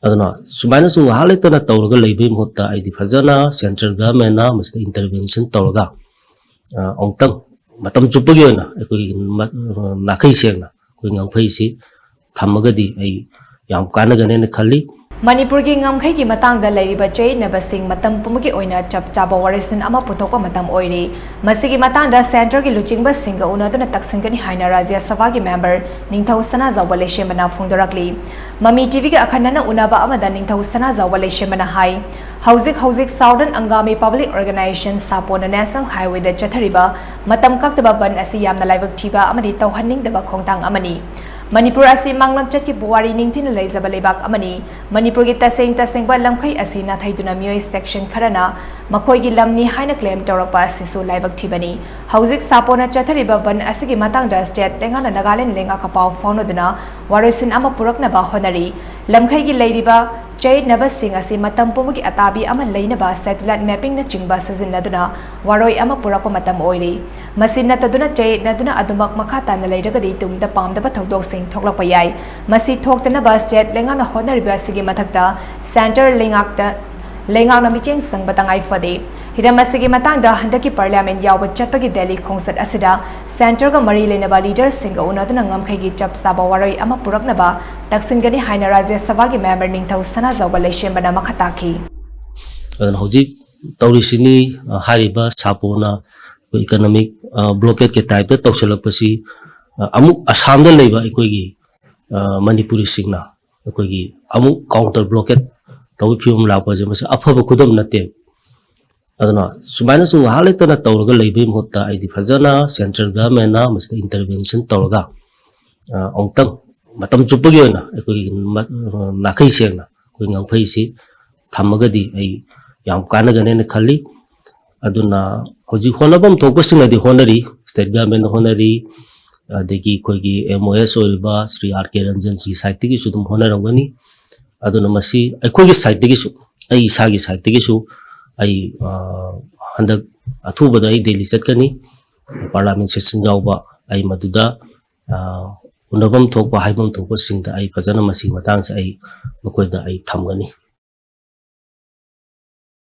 aduna sumaina su haletana tawraga leibe mohta aidi fajana central government na must intervention tawraga ongtang matam chupagi na ekoi nakai sengna koi ngangphai si thamagadi ai yam kanagane na khalli Manipur ki ngamkhai ki matang da lairiba chei nabasing matam pumugi oina chap chaba warisin ama puthokpa matam oiri masigi matang da center ki luchingba singa unaduna taksingani haina Rajya Sabha ki member ningthau sana zawale shemana phungdorakli Mami TV ki akhanana unaba amada ningthau sana zawale shemana hai Hauzik Southern Angami Public Organization SAPO na National Highway da chathariba matam kaktaba ban asi yamna laibak thiba amadi tawhanning daba khongtang amani Manipur asi manglam chatki buwari ningtin leizaba lebak amani Manipur gi taseng ba lamkhai asi na thaiduna mioi section kharana makhoi gi lamni haina claim tawrakpa asi su laibak thibani hauzik sapona chathariba van asi gi matang da state lengana Nagaland lenga kapau faunoduna warisin ama purakna ba honari lamkhai gi leiriba Jay Nabasing asi matam pumugi atabi ama leinaba satellite mapping na chingba sizinaduna waroi ama purako matam oili masin na taduna jay naduna adumak makhata na leiragadi tungda pamdaba thodok sing thoklakpa yai masi thoktana ba state lenga na honariba sigi mathakta center lengak na micheng sang batangai fade hidamasigi matangda handaki parliament yawa chatpagi Delhi khongsat asida center ga mari lenaba leaders singa unaduna ngamkhai gi chap saba waroi ama puraknaba taksingani haina Rajya Sabha gi member ningthau sana zawale shembana makhataki adan hojik taurisini hariba sapona economic blockade ke type da tawsalakpasi amuk assam da leiba ekoigi manipuri singna ekoigi amuk counter blockade tawi phium lakpa jamasa afaba khudam nate aduna sumaina su haletana tawraga leibe mohta aidi fajana central government na must intervention tawraga ongtang matam chupagi na ekoi nakai sengna koi ngangphai si thamagadi ai yam kanagane na khalli aduna hoji honabam thokpasing adi honari state government honari adegi koigi MOS oilba Sri RK Ranjan ji site gi sudum honaramgani aduna masi ekoi site gi su ai isagi site gi su ai handak athubada ai Delhi chatkani parliament session jawba ai maduda unabam thokpa haibam thokpa singda ai fajana masi matang sa ai makoida ai thamgani